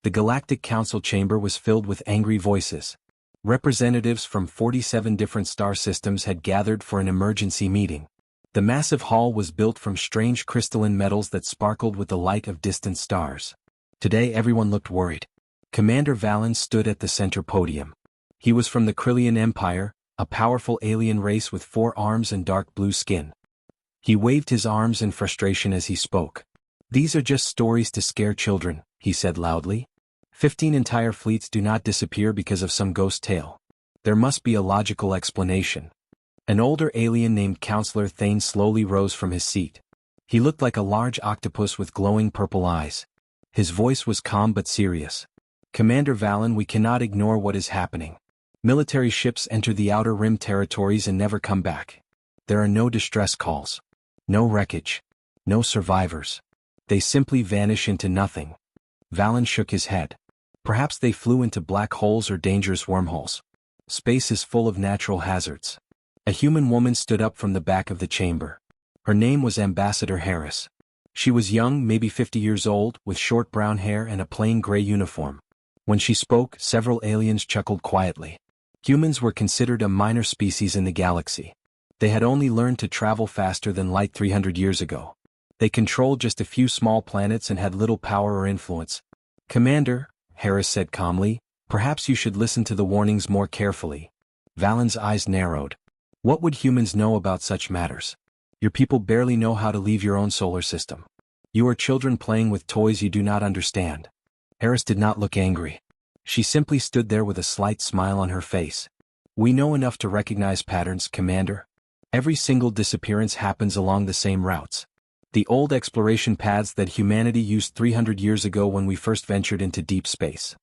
The Galactic Council chamber was filled with angry voices. Representatives from 47 different star systems had gathered for an emergency meeting. The massive hall was built from strange crystalline metals that sparkled with the light of distant stars. Today everyone looked worried. Commander Valen stood at the center podium. He was from the Krillian Empire, a powerful alien race with 4 arms and dark blue skin. He waved his arms in frustration as he spoke. "These are just stories to scare children," he said loudly. 15 entire fleets do not disappear because of some ghost tale. There must be a logical explanation. An older alien named Counselor Thane slowly rose from his seat. He looked like a large octopus with glowing purple eyes. His voice was calm but serious. "Commander Valen, we cannot ignore what is happening. Military ships enter the Outer Rim territories and never come back. There are no distress calls. No wreckage. No survivors. They simply vanish into nothing." Valen shook his head. "Perhaps they flew into black holes or dangerous wormholes. Space is full of natural hazards." A human woman stood up from the back of the chamber. Her name was Ambassador Harris. She was young, maybe 50 years old, with short brown hair and a plain gray uniform. When she spoke, several aliens chuckled quietly. Humans were considered a minor species in the galaxy. They had only learned to travel faster than light 300 years ago. They controlled just a few small planets and had little power or influence. "Commander," Harris said calmly, "perhaps you should listen to the warnings more carefully." Valen's eyes narrowed. What would humans know about such matters? Your people barely know how to leave your own solar system. You are children playing with toys you do not understand. Harris did not look angry. She simply stood there with a slight smile on her face. "We know enough to recognize patterns, Commander. Every single disappearance happens along the same routes. The old exploration paths that humanity used 300 years ago when we first ventured into deep space."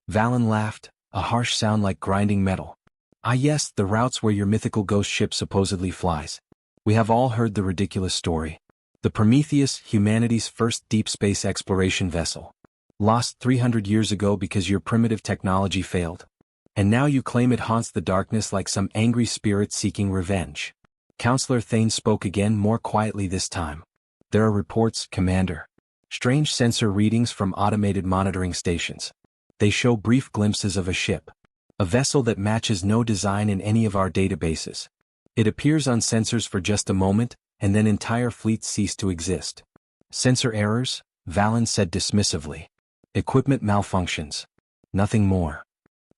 Valen laughed, a harsh sound like grinding metal. "Ah yes, the routes where your mythical ghost ship supposedly flies. We have all heard the ridiculous story. The Prometheus, humanity's first deep space exploration vessel, lost 300 years ago because your primitive technology failed. And now you claim it haunts the darkness like some angry spirit seeking revenge." Counselor Thane spoke again, more quietly this time. "There are reports, Commander. Strange sensor readings from automated monitoring stations. They show brief glimpses of a ship. A vessel that matches no design in any of our databases. It appears on sensors for just a moment, and then entire fleets cease to exist." "Sensor errors," Valen said dismissively. "Equipment malfunctions. Nothing more."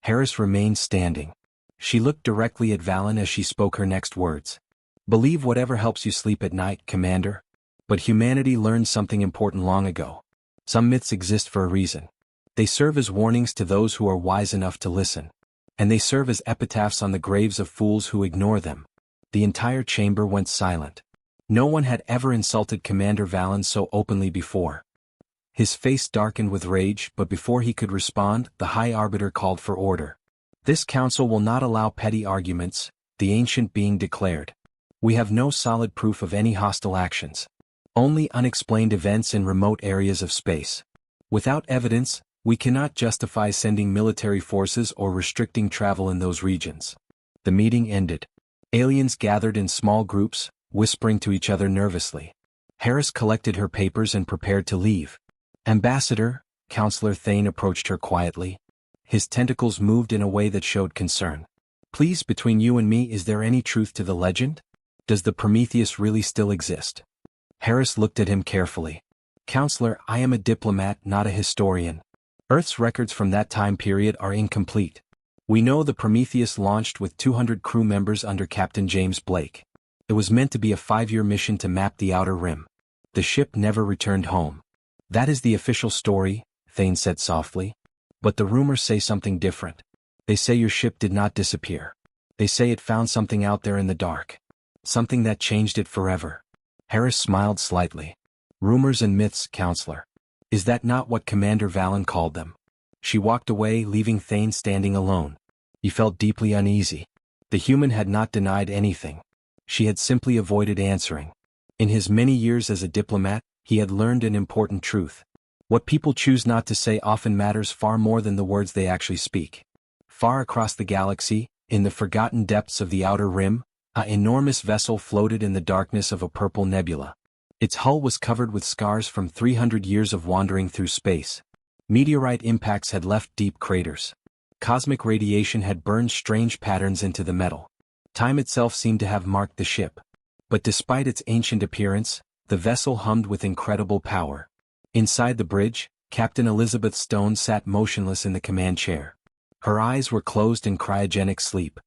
Harris remained standing. She looked directly at Valen as she spoke her next words. "Believe whatever helps you sleep at night, Commander. But humanity learned something important long ago. Some myths exist for a reason. They serve as warnings to those who are wise enough to listen. And they serve as epitaphs on the graves of fools who ignore them." The entire chamber went silent. No one had ever insulted Commander Valen so openly before. His face darkened with rage, but before he could respond, the High Arbiter called for order. "This council will not allow petty arguments," the ancient being declared. "We have no solid proof of any hostile actions. Only unexplained events in remote areas of space. Without evidence, we cannot justify sending military forces or restricting travel in those regions." The meeting ended. Aliens gathered in small groups, whispering to each other nervously. Harris collected her papers and prepared to leave. "Ambassador," Counselor Thane approached her quietly. His tentacles moved in a way that showed concern. "Please, between you and me, is there any truth to the legend? Does the Prometheus really still exist?" Harris looked at him carefully. "Counselor, I am a diplomat, not a historian. Earth's records from that time period are incomplete. We know the Prometheus launched with 200 crew members under Captain James Blake. It was meant to be a 5-year mission to map the Outer Rim. The ship never returned home. That is the official story," Thane said softly. "But the rumors say something different. They say your ship did not disappear. They say it found something out there in the dark. Something that changed it forever." Harris smiled slightly. "Rumors and myths, Counselor. Is that not what Commander Valen called them?" She walked away, leaving Thane standing alone. He felt deeply uneasy. The human had not denied anything. She had simply avoided answering. In his many years as a diplomat, he had learned an important truth. What people choose not to say often matters far more than the words they actually speak. Far across the galaxy, in the forgotten depths of the Outer Rim, an enormous vessel floated in the darkness of a purple nebula. Its hull was covered with scars from 300 years of wandering through space. Meteorite impacts had left deep craters. Cosmic radiation had burned strange patterns into the metal. Time itself seemed to have marked the ship. But despite its ancient appearance, the vessel hummed with incredible power. Inside the bridge, Captain Elizabeth Stone sat motionless in the command chair. Her eyes were closed in cryogenic sleep.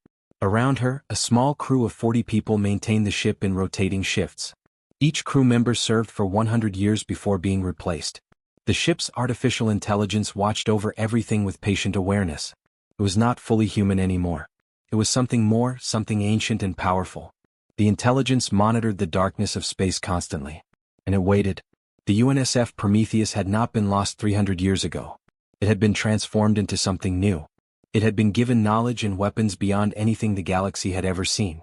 Around her, a small crew of 40 people maintained the ship in rotating shifts. Each crew member served for 100 years before being replaced. The ship's artificial intelligence watched over everything with patient awareness. It was not fully human anymore. It was something more, something ancient and powerful. The intelligence monitored the darkness of space constantly. And it waited. The UNSF Prometheus had not been lost 300 years ago. It had been transformed into something new. It had been given knowledge and weapons beyond anything the galaxy had ever seen.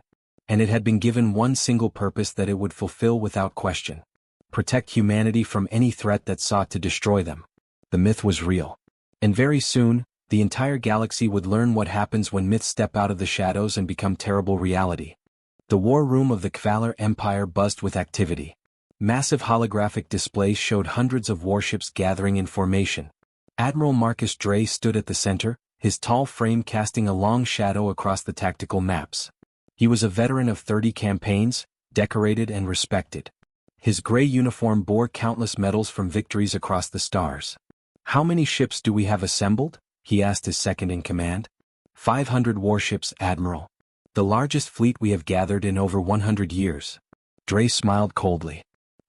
And it had been given one single purpose that it would fulfill without question: protect humanity from any threat that sought to destroy them. The myth was real. And very soon, the entire galaxy would learn what happens when myths step out of the shadows and become terrible reality. The war room of the Kvalar Empire buzzed with activity. Massive holographic displays showed hundreds of warships gathering in formation. Admiral Marcus Dre stood at the center, his tall frame casting a long shadow across the tactical maps. He was a veteran of 30 campaigns, decorated and respected. His gray uniform bore countless medals from victories across the stars. "How many ships do we have assembled?" he asked his second-in-command. 500 warships, Admiral. The largest fleet we have gathered in over 100 years. Dre smiled coldly.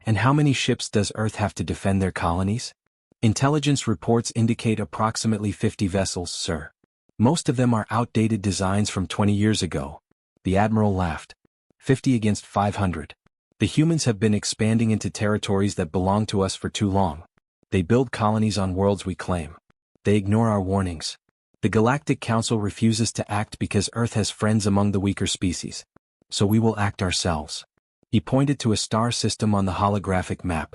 "And how many ships does Earth have to defend their colonies?" "Intelligence reports indicate approximately 50 vessels, sir. Most of them are outdated designs from 20 years ago." The Admiral laughed. 50 against 500. The humans have been expanding into territories that belong to us for too long. They build colonies on worlds we claim. They ignore our warnings. The Galactic Council refuses to act because Earth has friends among the weaker species. So we will act ourselves. He pointed to a star system on the holographic map.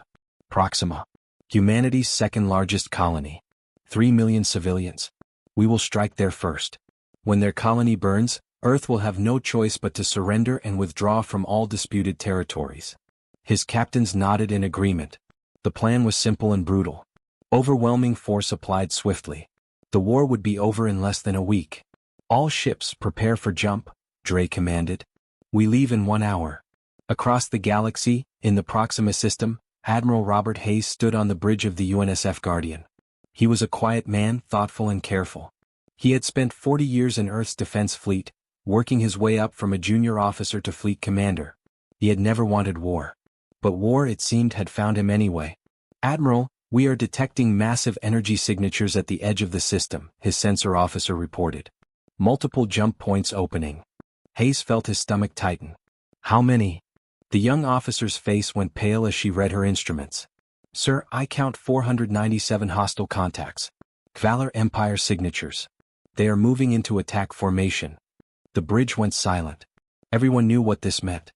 Proxima. Humanity's second-largest colony. 3 million civilians. We will strike there first. When their colony burns, Earth will have no choice but to surrender and withdraw from all disputed territories. His captains nodded in agreement. The plan was simple and brutal. Overwhelming force applied swiftly. The war would be over in less than a week. "All ships prepare for jump," Dre commanded. "We leave in 1 hour." Across the galaxy, in the Proxima system, Admiral Robert Hayes stood on the bridge of the UNSF Guardian. He was a quiet man, thoughtful and careful. He had spent 40 years in Earth's defense fleet, working his way up from a junior officer to fleet commander. He had never wanted war. But war, it seemed, had found him anyway. "Admiral, we are detecting massive energy signatures at the edge of the system," his sensor officer reported. "Multiple jump points opening." Hayes felt his stomach tighten. "How many?" The young officer's face went pale as she read her instruments. "Sir, I count 497 hostile contacts. Kvalar Empire signatures. They are moving into attack formation." The bridge went silent. Everyone knew what this meant.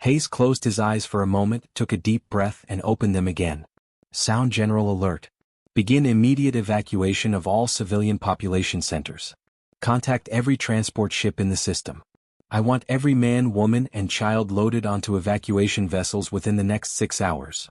Hayes closed his eyes for a moment, took a deep breath and opened them again. "Sound general alert. Begin immediate evacuation of all civilian population centers. Contact every transport ship in the system. I want every man, woman, and child loaded onto evacuation vessels within the next 6 hours."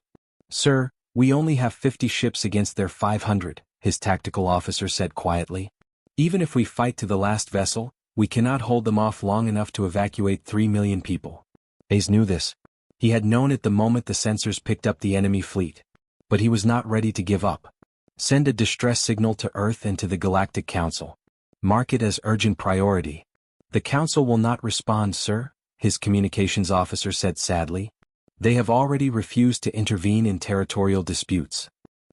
"Sir, we only have 50 ships against their 500, his tactical officer said quietly. "Even if we fight to the last vessel, we cannot hold them off long enough to evacuate 3 million people." Hayes knew this. He had known it the moment the sensors picked up the enemy fleet. But he was not ready to give up. "Send a distress signal to Earth and to the Galactic Council. Mark it as urgent priority." "The Council will not respond, sir," his communications officer said sadly. "They have already refused to intervene in territorial disputes."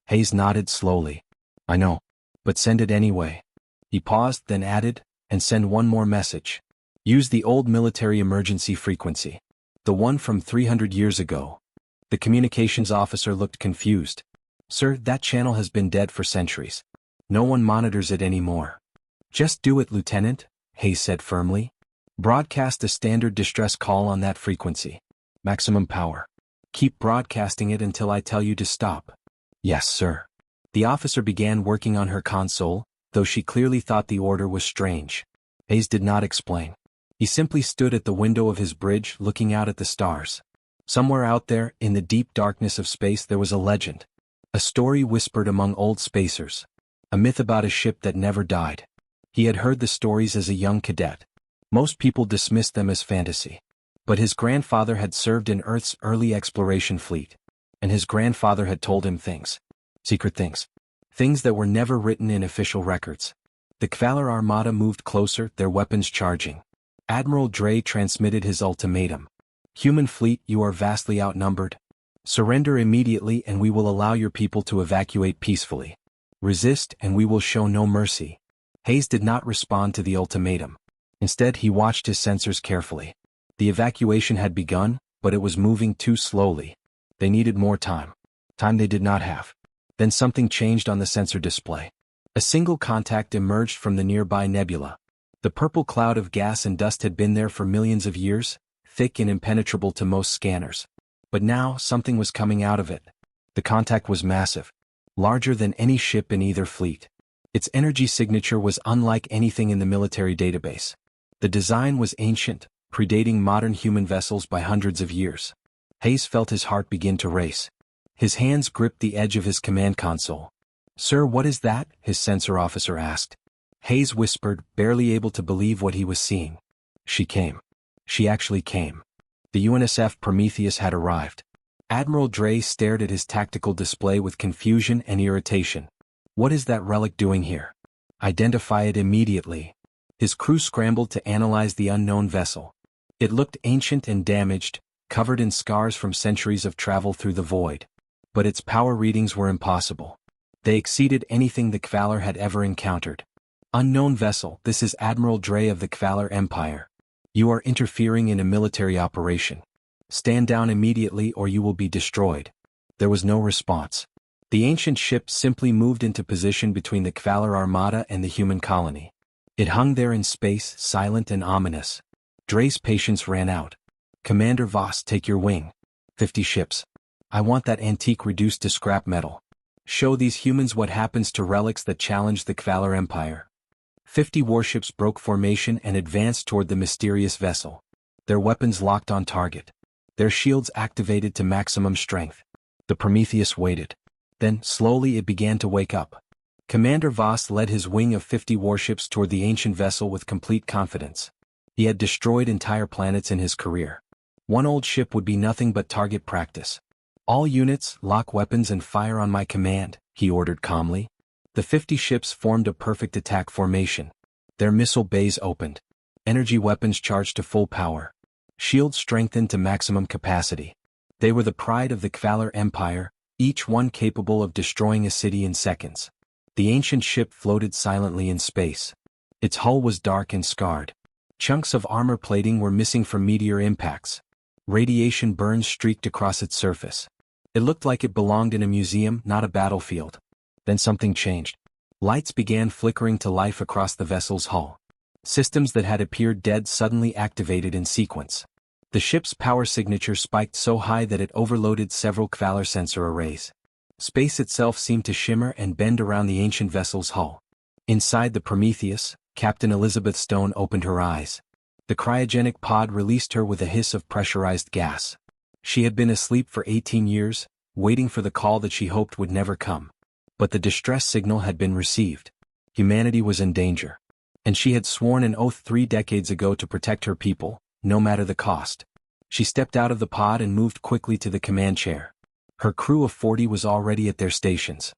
Hayes nodded slowly. "I know. But send it anyway." He paused, then added, "And send one more message. Use the old military emergency frequency. The one from 300 years ago." The communications officer looked confused. "Sir, that channel has been dead for centuries. No one monitors it anymore." "Just do it, Lieutenant," Hayes said firmly. "Broadcast a standard distress call on that frequency. Maximum power. Keep broadcasting it until I tell you to stop." "Yes, sir." The officer began working on her console, though she clearly thought the order was strange. Hayes did not explain. He simply stood at the window of his bridge looking out at the stars. Somewhere out there, in the deep darkness of space, there was a legend. A story whispered among old spacers. a myth about a ship that never died. He had heard the stories as a young cadet. Most people dismissed them as fantasy. But his grandfather had served in Earth's early exploration fleet. And his grandfather had told him things. Secret things. Things that were never written in official records. The Kvalar Armada moved closer, their weapons charging. Admiral Dre transmitted his ultimatum. Human fleet, you are vastly outnumbered. Surrender immediately and we will allow your people to evacuate peacefully. Resist and we will show no mercy. Hayes did not respond to the ultimatum. Instead, he watched his sensors carefully. The evacuation had begun, but it was moving too slowly. They needed more time. Time they did not have. Then something changed on the sensor display. A single contact emerged from the nearby nebula. The purple cloud of gas and dust had been there for millions of years, thick and impenetrable to most scanners. But now, something was coming out of it. The contact was massive. Larger than any ship in either fleet. Its energy signature was unlike anything in the military database. The design was ancient, predating modern human vessels by hundreds of years. Hayes felt his heart begin to race. His hands gripped the edge of his command console. "Sir, what is that?" his sensor officer asked. Hayes whispered, barely able to believe what he was seeing. She came. She actually came. The UNSF Prometheus had arrived. Admiral Dre stared at his tactical display with confusion and irritation. "What is that relic doing here? Identify it immediately." His crew scrambled to analyze the unknown vessel. It looked ancient and damaged, covered in scars from centuries of travel through the void. But its power readings were impossible. They exceeded anything the Kvalar had ever encountered. "Unknown vessel, this is Admiral Dre of the Kvalar Empire. You are interfering in a military operation. Stand down immediately or you will be destroyed." There was no response. The ancient ship simply moved into position between the Kvalar Armada and the human colony. It hung there in space, silent and ominous. Dre's patience ran out. "Commander Voss, take your wing. 50 ships. I want that antique reduced to scrap metal. Show these humans what happens to relics that challenge the Kvalar Empire." 50 warships broke formation and advanced toward the mysterious vessel. Their weapons locked on target. Their shields activated to maximum strength. The Prometheus waited. Then, slowly it began to wake up. Commander Voss led his wing of 50 warships toward the ancient vessel with complete confidence. He had destroyed entire planets in his career. One old ship would be nothing but target practice. "All units, lock weapons and fire on my command," he ordered calmly. The 50 ships formed a perfect attack formation. Their missile bays opened. Energy weapons charged to full power. Shields strengthened to maximum capacity. They were the pride of the Kvalar Empire, each one capable of destroying a city in seconds. The ancient ship floated silently in space. Its hull was dark and scarred. Chunks of armor plating were missing from meteor impacts. Radiation burns streaked across its surface. It looked like it belonged in a museum, not a battlefield. Then something changed. Lights began flickering to life across the vessel's hull. Systems that had appeared dead suddenly activated in sequence. The ship's power signature spiked so high that it overloaded several Kvalar sensor arrays. Space itself seemed to shimmer and bend around the ancient vessel's hull. Inside the Prometheus, Captain Elizabeth Stone opened her eyes. The cryogenic pod released her with a hiss of pressurized gas. She had been asleep for 18 years, waiting for the call that she hoped would never come. But the distress signal had been received. Humanity was in danger. And she had sworn an oath 3 decades ago to protect her people, no matter the cost. She stepped out of the pod and moved quickly to the command chair. Her crew of 40 was already at their stations.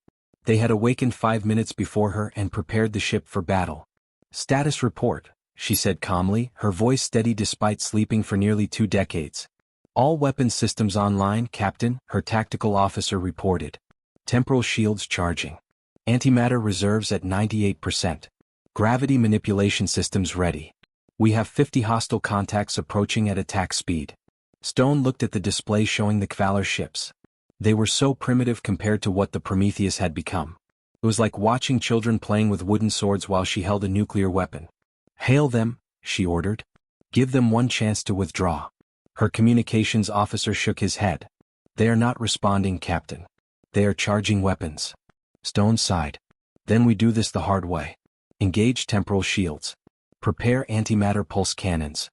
They had awakened 5 minutes before her and prepared the ship for battle. "Status report," she said calmly, her voice steady despite sleeping for nearly 2 decades. "All weapons systems online, Captain," her tactical officer reported. "Temporal shields charging. Antimatter reserves at 98%. Gravity manipulation systems ready. We have 50 hostile contacts approaching at attack speed." Stone looked at the display showing the Kvalar ships. They were so primitive compared to what the Prometheus had become. It was like watching children playing with wooden swords while she held a nuclear weapon. "Hail them," she ordered. "Give them one chance to withdraw." Her communications officer shook his head. "They are not responding, Captain. They are charging weapons." Stone sighed. "Then we do this the hard way. Engage temporal shields. Prepare antimatter pulse cannons.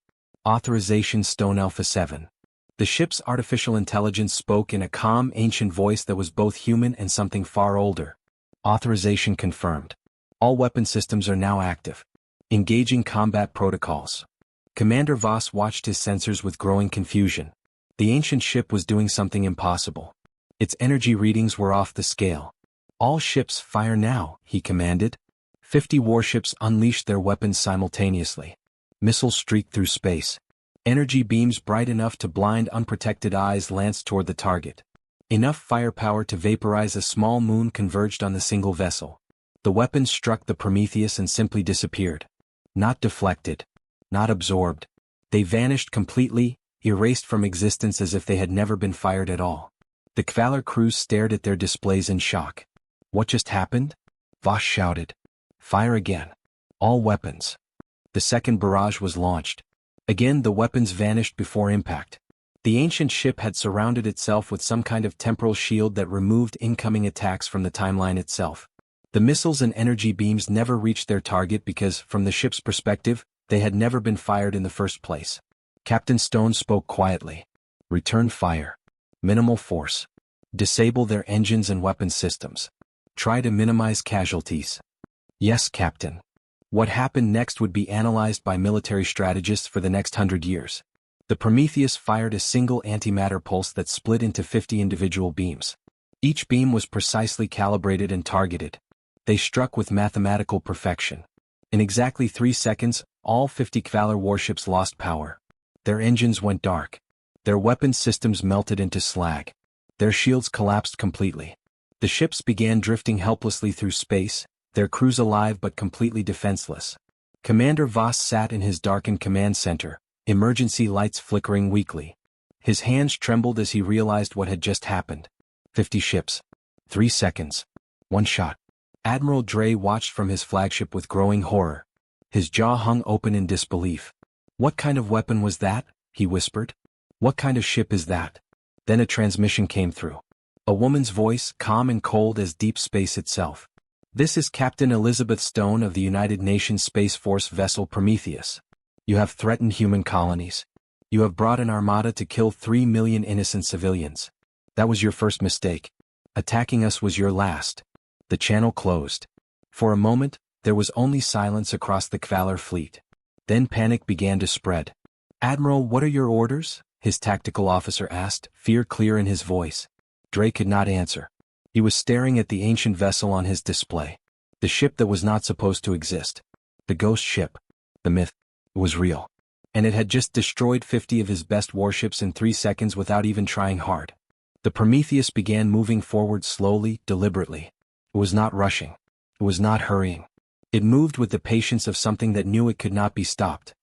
Authorization Stone Alpha 7. The ship's artificial intelligence spoke in a calm, ancient voice that was both human and something far older. Authorization confirmed. All weapon systems are now active. Engaging combat protocols. Commander Voss watched his sensors with growing confusion. The ancient ship was doing something impossible. Its energy readings were off the scale. All ships fire now, he commanded. 50 warships unleashed their weapons simultaneously. Missiles streaked through space. Energy beams bright enough to blind unprotected eyes lanced toward the target. Enough firepower to vaporize a small moon converged on the single vessel. The weapons struck the Prometheus and simply disappeared. Not deflected. Not absorbed. They vanished completely, erased from existence as if they had never been fired at all. The Kvalar crews stared at their displays in shock. What just happened? Voss shouted. Fire again. All weapons. The second barrage was launched. Again the weapons vanished before impact. The ancient ship had surrounded itself with some kind of temporal shield that removed incoming attacks from the timeline itself. The missiles and energy beams never reached their target because, from the ship's perspective, they had never been fired in the first place. Captain Stone spoke quietly. Return fire. Minimal force. Disable their engines and weapon systems. Try to minimize casualties. Yes, Captain. What happened next would be analyzed by military strategists for the next 100 years. The Prometheus fired a single antimatter pulse that split into 50 individual beams. Each beam was precisely calibrated and targeted. They struck with mathematical perfection. In exactly 3 seconds, all 50 Kvalar warships lost power. Their engines went dark. Their weapons systems melted into slag. Their shields collapsed completely. The ships began drifting helplessly through space, their crews alive but completely defenseless. Commander Voss sat in his darkened command center, emergency lights flickering weakly. His hands trembled as he realized what had just happened. 50 ships. 3 seconds. 1 shot. Admiral Dre watched from his flagship with growing horror. His jaw hung open in disbelief. What kind of weapon was that? He whispered. What kind of ship is that? Then a transmission came through. A woman's voice, calm and cold as deep space itself. This is Captain Elizabeth Stone of the United Nations Space Force vessel Prometheus. You have threatened human colonies. You have brought an armada to kill 3 million innocent civilians. That was your first mistake. Attacking us was your last. The channel closed. For a moment, there was only silence across the Kvalar fleet. Then panic began to spread. Admiral, what are your orders? His tactical officer asked, fear clear in his voice. Dre could not answer. He was staring at the ancient vessel on his display. The ship that was not supposed to exist. The ghost ship. The myth. Was real. And it had just destroyed 50 of his best warships in 3 seconds without even trying hard. The Prometheus began moving forward slowly, deliberately. It was not rushing. It was not hurrying. It moved with the patience of something that knew it could not be stopped.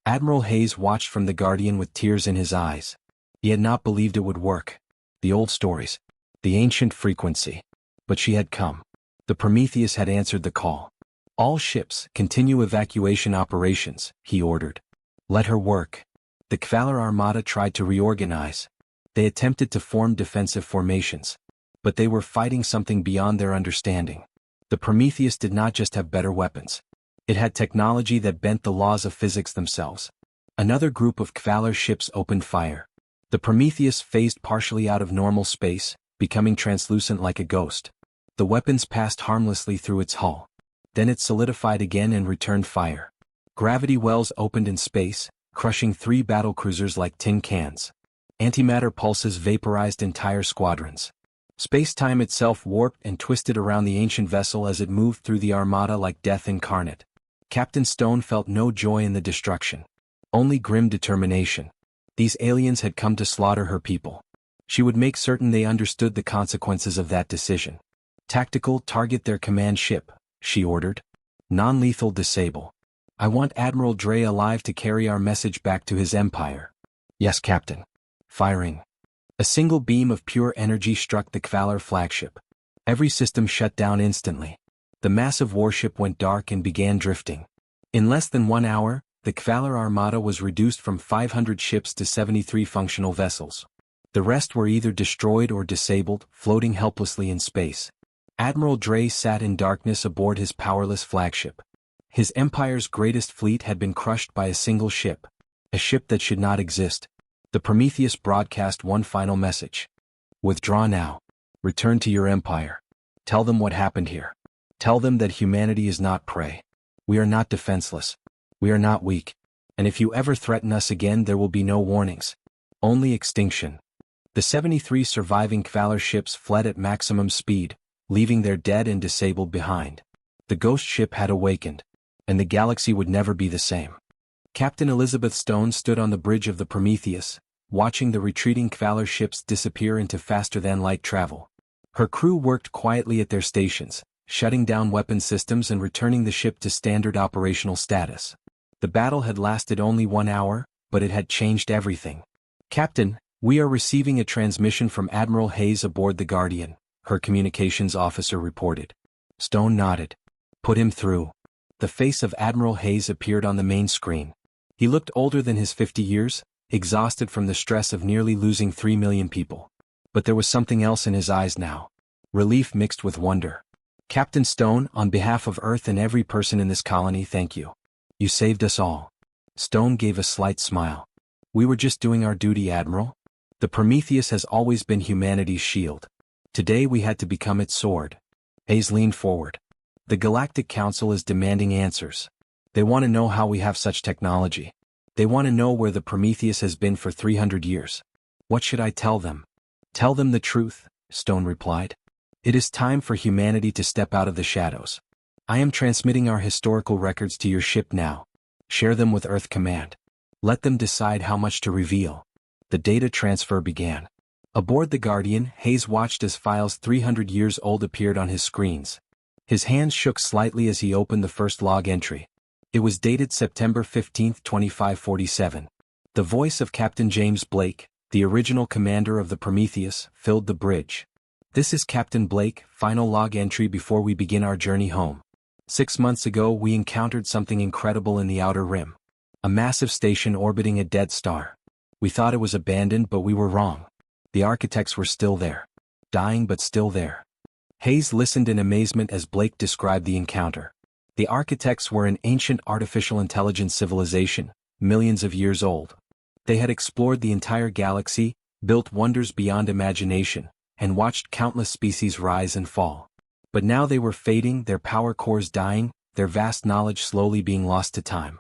Admiral Hayes watched from the Guardian with tears in his eyes. He had not believed it would work. The old stories. The ancient frequency. But she had come. The Prometheus had answered the call. All ships, continue evacuation operations, he ordered. Let her work. The Kvalar Armada tried to reorganize. They attempted to form defensive formations. But they were fighting something beyond their understanding. The Prometheus did not just have better weapons. It had technology that bent the laws of physics themselves. Another group of Kvalar ships opened fire. The Prometheus phased partially out of normal space, becoming translucent like a ghost. The weapons passed harmlessly through its hull. Then it solidified again and returned fire. Gravity wells opened in space, crushing 3 battlecruisers like tin cans. Antimatter pulses vaporized entire squadrons. Space-time itself warped and twisted around the ancient vessel as it moved through the Armada like death incarnate. Captain Stone felt no joy in the destruction. Only grim determination. These aliens had come to slaughter her people. She would make certain they understood the consequences of that decision. Tactical, target their command ship, she ordered. Non-lethal, disable. I want Admiral Dre alive to carry our message back to his empire. Yes, Captain. Firing. A single beam of pure energy struck the Kvalar flagship. Every system shut down instantly. The massive warship went dark and began drifting. In less than 1 hour, the Kvalar Armada was reduced from 500 ships to 73 functional vessels. The rest were either destroyed or disabled, floating helplessly in space. Admiral Dre sat in darkness aboard his powerless flagship. His empire's greatest fleet had been crushed by a single ship. A ship that should not exist. The Prometheus broadcast one final message. Withdraw now. Return to your empire. Tell them what happened here. Tell them that humanity is not prey. We are not defenseless. We are not weak. And if you ever threaten us again, there will be no warnings. Only extinction. The 73 surviving Kvalar ships fled at maximum speed, leaving their dead and disabled behind. The ghost ship had awakened, and the galaxy would never be the same. Captain Elizabeth Stone stood on the bridge of the Prometheus, watching the retreating Kvalar ships disappear into faster-than-light travel. Her crew worked quietly at their stations, shutting down weapon systems and returning the ship to standard operational status. The battle had lasted only 1 hour, but it had changed everything. "Captain, we are receiving a transmission from Admiral Hayes aboard the Guardian," her communications officer reported. Stone nodded. "Put him through." The face of Admiral Hayes appeared on the main screen. He looked older than his 50 years, exhausted from the stress of nearly losing 3 million people. But there was something else in his eyes now. Relief mixed with wonder. "Captain Stone, on behalf of Earth and every person in this colony, thank you. You saved us all." Stone gave a slight smile. "We were just doing our duty, Admiral. The Prometheus has always been humanity's shield. Today we had to become its sword." Hayes leaned forward. "The Galactic Council is demanding answers. They want to know how we have such technology. They want to know where the Prometheus has been for 300 years. What should I tell them?" "Tell them the truth," Stone replied. "It is time for humanity to step out of the shadows. I am transmitting our historical records to your ship now. Share them with Earth Command. Let them decide how much to reveal." The data transfer began. Aboard the Guardian, Hayes watched as files 300 years old appeared on his screens. His hands shook slightly as he opened the first log entry. It was dated September 15, 2547. The voice of Captain James Blake, the original commander of the Prometheus, filled the bridge. "This is Captain Blake, final log entry before we begin our journey home. 6 months ago we encountered something incredible in the Outer Rim. A massive station orbiting a dead star. We thought it was abandoned, but we were wrong. The architects were still there. Dying but still there." Hayes listened in amazement as Blake described the encounter. The architects were an ancient artificial intelligence civilization, millions of years old. They had explored the entire galaxy, built wonders beyond imagination, and watched countless species rise and fall. But now they were fading, their power cores dying, their vast knowledge slowly being lost to time.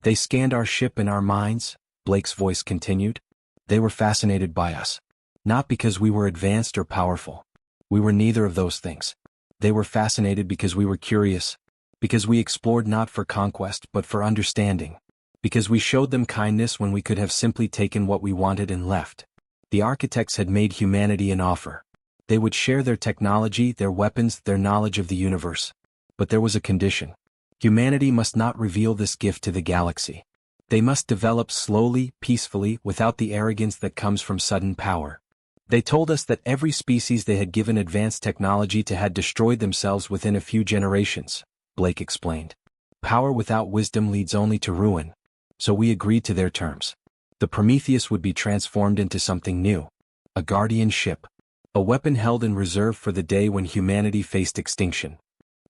"They scanned our ship and our minds," Blake's voice continued. "They were fascinated by us. Not because we were advanced or powerful. We were neither of those things. They were fascinated because we were curious. Because we explored not for conquest but for understanding. Because we showed them kindness when we could have simply taken what we wanted and left. The architects had made humanity an offer. They would share their technology, their weapons, their knowledge of the universe. But there was a condition. Humanity must not reveal this gift to the galaxy. They must develop slowly, peacefully, without the arrogance that comes from sudden power. They told us that every species they had given advanced technology to had destroyed themselves within a few generations," Blake explained. "Power without wisdom leads only to ruin. So we agreed to their terms. The Prometheus would be transformed into something new. A guardian ship. A weapon held in reserve for the day when humanity faced extinction."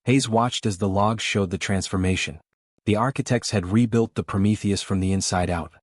Hayes watched as the logs showed the transformation. The architects had rebuilt the Prometheus from the inside out.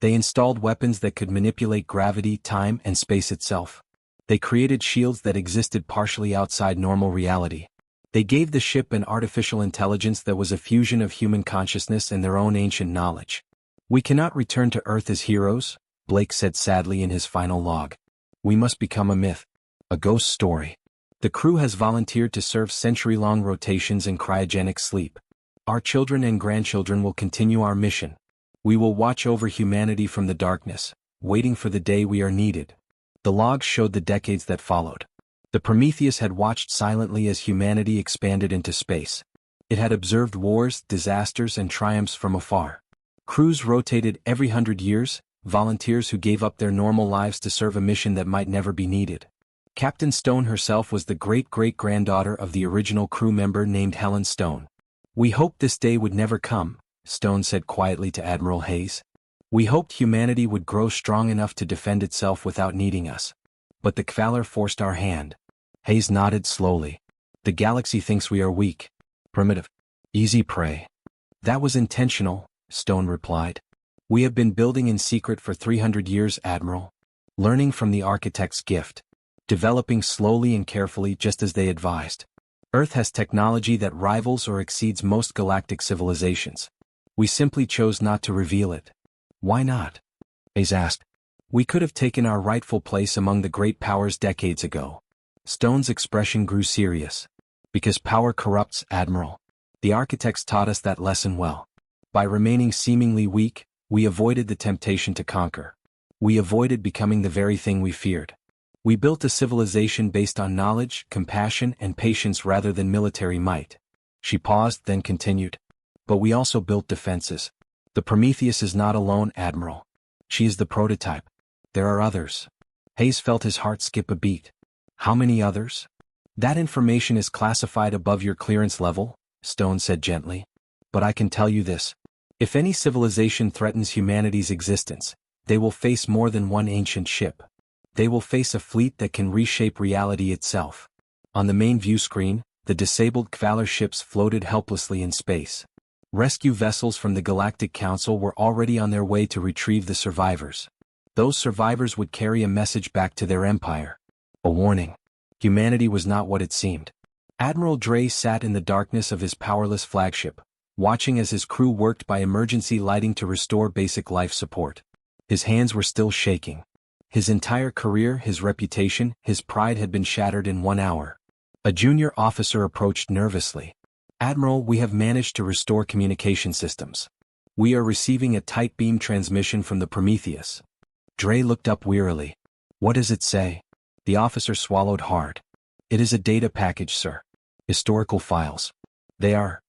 They installed weapons that could manipulate gravity, time, and space itself. They created shields that existed partially outside normal reality. They gave the ship an artificial intelligence that was a fusion of human consciousness and their own ancient knowledge. "We cannot return to Earth as heroes," Blake said sadly in his final log. "We must become a myth. A ghost story. The crew has volunteered to serve century-long rotations in cryogenic sleep. Our children and grandchildren will continue our mission. We will watch over humanity from the darkness, waiting for the day we are needed." The logs showed the decades that followed. The Prometheus had watched silently as humanity expanded into space. It had observed wars, disasters, and triumphs from afar. Crews rotated every 100 years, volunteers who gave up their normal lives to serve a mission that might never be needed. Captain Stone herself was the great-great-granddaughter of the original crew member named Helen Stone. "We hoped this day would never come," Stone said quietly to Admiral Hayes. "We hoped humanity would grow strong enough to defend itself without needing us. But the Kvalar forced our hand." Hayes nodded slowly. "The galaxy thinks we are weak, primitive, easy prey." "That was intentional," Stone replied. "We have been building in secret for 300 years, Admiral. Learning from the architect's gift. Developing slowly and carefully just as they advised. Earth has technology that rivals or exceeds most galactic civilizations. We simply chose not to reveal it. Why not? Hayes asked. We could have taken our rightful place among the great powers decades ago. Stone's expression grew serious. Because power corrupts, Admiral. The architects taught us that lesson well. By remaining seemingly weak, we avoided the temptation to conquer. We avoided becoming the very thing we feared. We built a civilization based on knowledge, compassion, and patience rather than military might. She paused, then continued. But we also built defenses. The Prometheus is not alone, Admiral. She is the prototype. There are others. Hayes felt his heart skip a beat. How many others? That information is classified above your clearance level, Stone said gently. But I can tell you this. If any civilization threatens humanity's existence, they will face more than one ancient ship. They will face a fleet that can reshape reality itself. On the main view screen, the disabled Kvalar ships floated helplessly in space. Rescue vessels from the Galactic Council were already on their way to retrieve the survivors. Those survivors would carry a message back to their empire. A warning. Humanity was not what it seemed. Admiral Dre sat in the darkness of his powerless flagship, watching as his crew worked by emergency lighting to restore basic life support. His hands were still shaking. His entire career, his reputation, his pride had been shattered in 1 hour. A junior officer approached nervously. Admiral, we have managed to restore communication systems. We are receiving a tight beam transmission from the Prometheus. Dre looked up wearily. What does it say? The officer swallowed hard. It is a data package, sir. Historical files. They are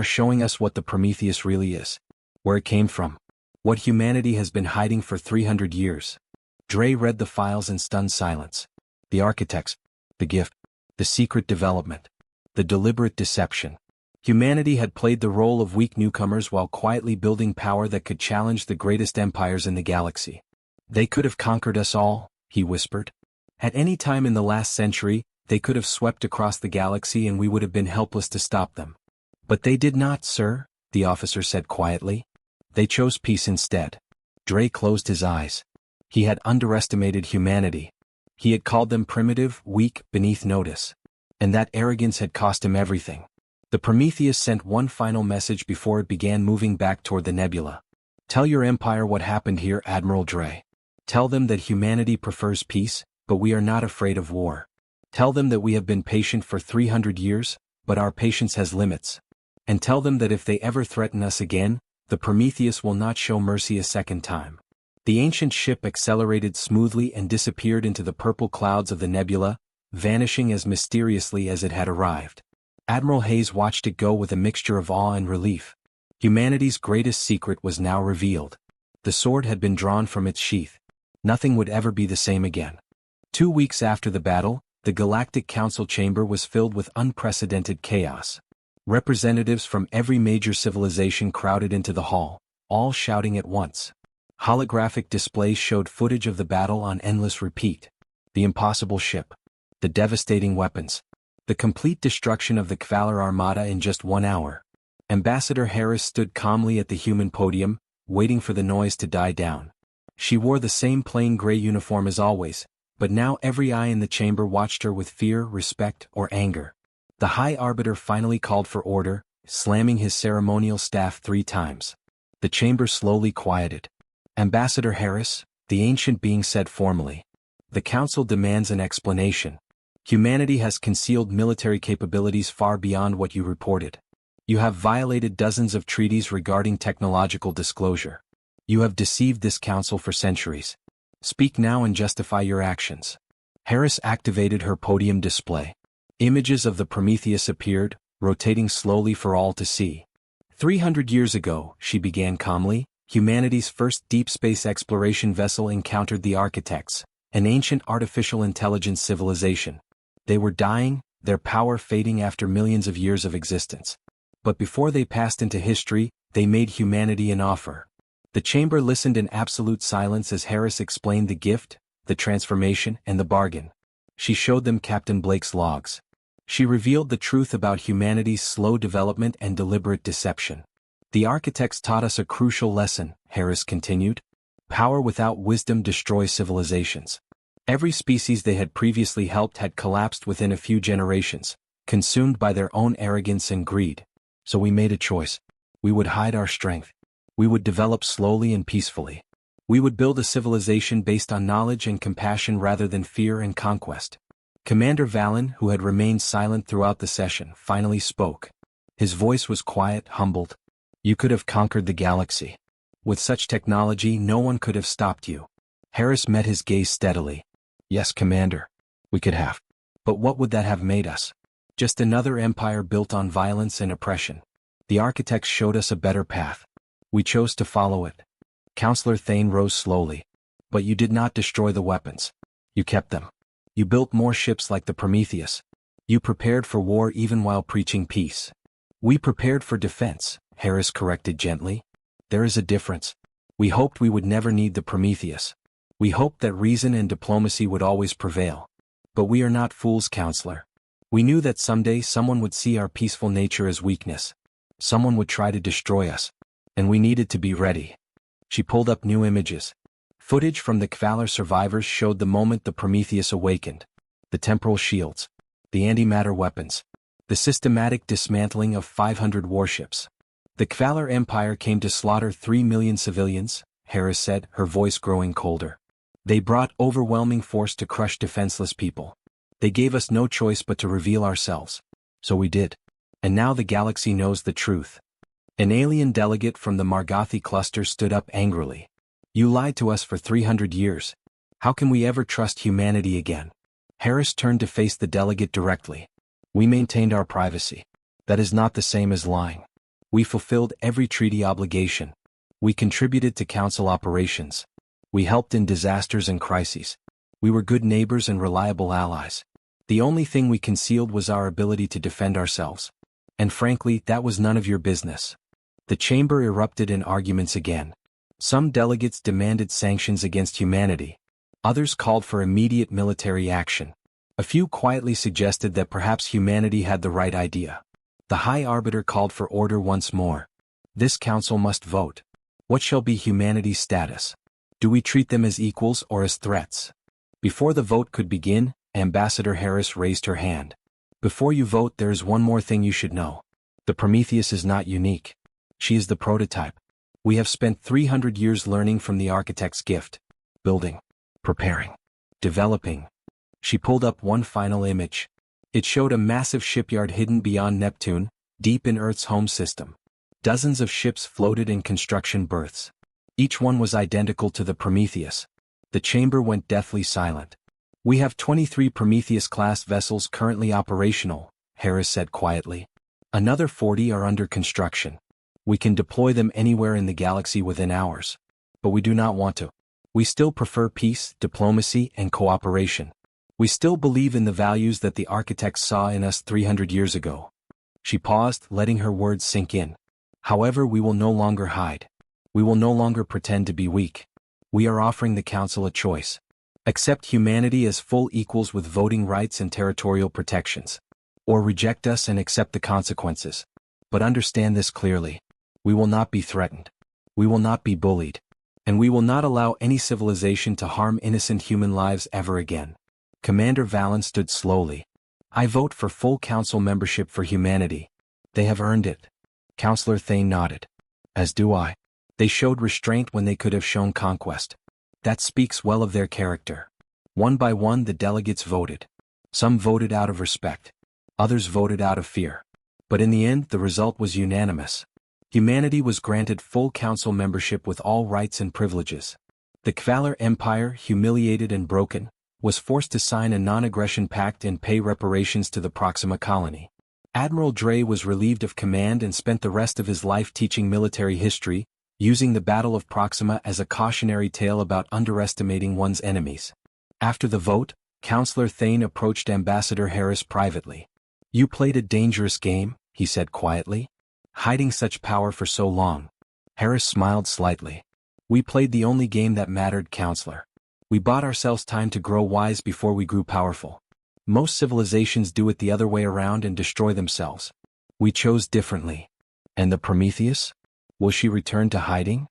showing us what the Prometheus really is. Where it came from. What humanity has been hiding for 300 years. Dre read the files in stunned silence. The architects. The gift. The secret development. The deliberate deception. Humanity had played the role of weak newcomers while quietly building power that could challenge the greatest empires in the galaxy. They could have conquered us all, he whispered. At any time in the last century, they could have swept across the galaxy and we would have been helpless to stop them. But they did not, sir, the officer said quietly. They chose peace instead. Dre closed his eyes. He had underestimated humanity. He had called them primitive, weak, beneath notice. And that arrogance had cost him everything. The Prometheus sent one final message before it began moving back toward the nebula. Tell your empire what happened here, Admiral Dre. Tell them that humanity prefers peace, but we are not afraid of war. Tell them that we have been patient for 300 years, but our patience has limits. And tell them that if they ever threaten us again, the Prometheus will not show mercy a second time. The ancient ship accelerated smoothly and disappeared into the purple clouds of the nebula, vanishing as mysteriously as it had arrived. Admiral Hayes watched it go with a mixture of awe and relief. Humanity's greatest secret was now revealed. The sword had been drawn from its sheath. Nothing would ever be the same again. 2 weeks after the battle, the Galactic Council chamber was filled with unprecedented chaos. Representatives from every major civilization crowded into the hall, all shouting at once. Holographic displays showed footage of the battle on endless repeat. The impossible ship. The devastating weapons. The complete destruction of the Kvalar Armada in just 1 hour. Ambassador Harris stood calmly at the human podium, waiting for the noise to die down. She wore the same plain gray uniform as always, but now every eye in the chamber watched her with fear, respect, or anger. The High Arbiter finally called for order, slamming his ceremonial staff 3 times. The chamber slowly quieted. Ambassador Harris, the ancient being said formally. The Council demands an explanation. Humanity has concealed military capabilities far beyond what you reported. You have violated dozens of treaties regarding technological disclosure. You have deceived this council for centuries. Speak now and justify your actions. Harris activated her podium display. Images of the Prometheus appeared, rotating slowly for all to see. 300 years ago, she began calmly, humanity's first deep space exploration vessel encountered the Architects, an ancient artificial intelligence civilization. They were dying, their power fading after millions of years of existence. But before they passed into history, they made humanity an offer. The chamber listened in absolute silence as Harris explained the gift, the transformation, and the bargain. She showed them Captain Blake's logs. She revealed the truth about humanity's slow development and deliberate deception. The Architects taught us a crucial lesson, Harris continued. Power without wisdom destroys civilizations. Every species they had previously helped had collapsed within a few generations, consumed by their own arrogance and greed. So we made a choice. We would hide our strength. We would develop slowly and peacefully. We would build a civilization based on knowledge and compassion rather than fear and conquest. Commander Valen, who had remained silent throughout the session, finally spoke. His voice was quiet, humbled. You could have conquered the galaxy. With such technology, no one could have stopped you. Harris met his gaze steadily. Yes, Commander. We could have. But what would that have made us? Just another empire built on violence and oppression. The architects showed us a better path. We chose to follow it. Counselor Thane rose slowly. But you did not destroy the weapons. You kept them. You built more ships like the Prometheus. You prepared for war even while preaching peace. We prepared for defense, Harris corrected gently. There is a difference. We hoped we would never need the Prometheus. We hoped that reason and diplomacy would always prevail. But we are not fools, Counselor. We knew that someday someone would see our peaceful nature as weakness. Someone would try to destroy us. And we needed to be ready. She pulled up new images. Footage from the Kvalar survivors showed the moment the Prometheus awakened. The temporal shields. The antimatter weapons. The systematic dismantling of 500 warships. The Kvalar Empire came to slaughter 3 million civilians, Harris said, her voice growing colder. They brought overwhelming force to crush defenseless people. They gave us no choice but to reveal ourselves. So we did. And now the galaxy knows the truth. An alien delegate from the Margothi cluster stood up angrily. You lied to us for 300 years. How can we ever trust humanity again? Harris turned to face the delegate directly. We maintained our privacy. That is not the same as lying. We fulfilled every treaty obligation. We contributed to council operations. We helped in disasters and crises. We were good neighbors and reliable allies. The only thing we concealed was our ability to defend ourselves. And frankly, that was none of your business. The chamber erupted in arguments again. Some delegates demanded sanctions against humanity. Others called for immediate military action. A few quietly suggested that perhaps humanity had the right idea. The High Arbiter called for order once more. This council must vote. What shall be humanity's status? Do we treat them as equals or as threats? Before the vote could begin, Ambassador Harris raised her hand. Before you vote, there is one more thing you should know. The Prometheus is not unique. She is the prototype. We have spent 300 years learning from the architect's gift. Building. Preparing. Developing. She pulled up one final image. It showed a massive shipyard hidden beyond Neptune, deep in Earth's home system. Dozens of ships floated in construction berths. Each one was identical to the Prometheus. The chamber went deathly silent. We have 23 Prometheus-class vessels currently operational, Harris said quietly. Another 40 are under construction. We can deploy them anywhere in the galaxy within hours. But we do not want to. We still prefer peace, diplomacy, and cooperation. We still believe in the values that the architects saw in us 300 years ago. She paused, letting her words sink in. However, we will no longer hide. We will no longer pretend to be weak. We are offering the Council a choice. Accept humanity as full equals with voting rights and territorial protections. Or reject us and accept the consequences. But understand this clearly. We will not be threatened. We will not be bullied. And we will not allow any civilization to harm innocent human lives ever again. Commander Valen stood slowly. I vote for full council membership for humanity. They have earned it. Counselor Thane nodded. As do I. They showed restraint when they could have shown conquest. That speaks well of their character. One by one the delegates voted. Some voted out of respect. Others voted out of fear. But in the end the result was unanimous. Humanity was granted full council membership with all rights and privileges. The Kvalar Empire, humiliated and broken, was forced to sign a non-aggression pact and pay reparations to the Proxima colony. Admiral Dre was relieved of command and spent the rest of his life teaching military history, using the Battle of Proxima as a cautionary tale about underestimating one's enemies. After the vote, Counselor Thane approached Ambassador Harris privately. You played a dangerous game, he said quietly. Hiding such power for so long. Harris smiled slightly. We played the only game that mattered, Counselor. We bought ourselves time to grow wise before we grew powerful. Most civilizations do it the other way around and destroy themselves. We chose differently. And the Prometheus? Will she return to hiding?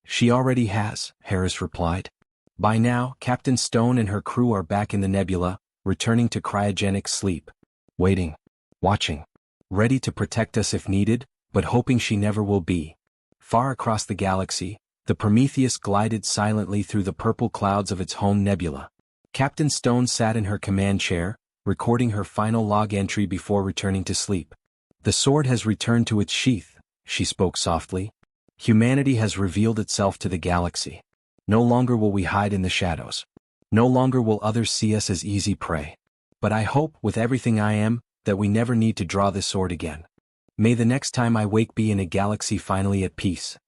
She already has, Harris replied. By now, Captain Stone and her crew are back in the nebula, returning to cryogenic sleep. Waiting. watching, ready to protect us if needed, but hoping she never will be. Far across the galaxy, the Prometheus glided silently through the purple clouds of its home nebula. Captain Stone sat in her command chair, recording her final log entry before returning to sleep. "The sword has returned to its sheath," she spoke softly. "Humanity has revealed itself to the galaxy. No longer will we hide in the shadows. No longer will others see us as easy prey. But I hope, with everything I am, that we never need to draw this sword again. May the next time I wake be in a galaxy finally at peace."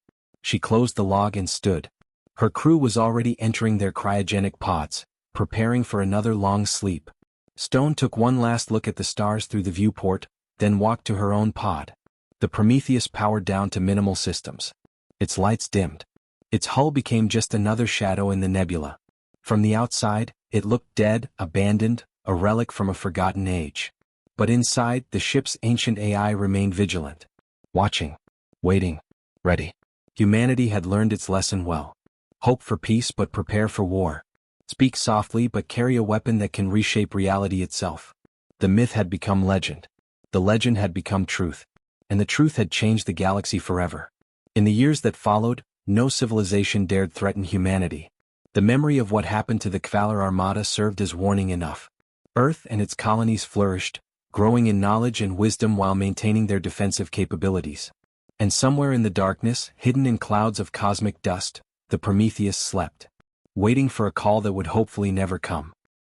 She closed the log and stood. Her crew was already entering their cryogenic pods, preparing for another long sleep. Stone took one last look at the stars through the viewport, then walked to her own pod. The Prometheus powered down to minimal systems. Its lights dimmed. Its hull became just another shadow in the nebula. From the outside, it looked dead, abandoned, a relic from a forgotten age. But inside, the ship's ancient AI remained vigilant. Watching. Waiting. Ready. Humanity had learned its lesson well. Hope for peace but prepare for war. Speak softly but carry a weapon that can reshape reality itself. The myth had become legend. The legend had become truth. And the truth had changed the galaxy forever. In the years that followed, no civilization dared threaten humanity. The memory of what happened to the Kvalar Armada served as warning enough. Earth and its colonies flourished, growing in knowledge and wisdom while maintaining their defensive capabilities. And somewhere in the darkness, hidden in clouds of cosmic dust, the Prometheus slept, waiting for a call that would hopefully never come.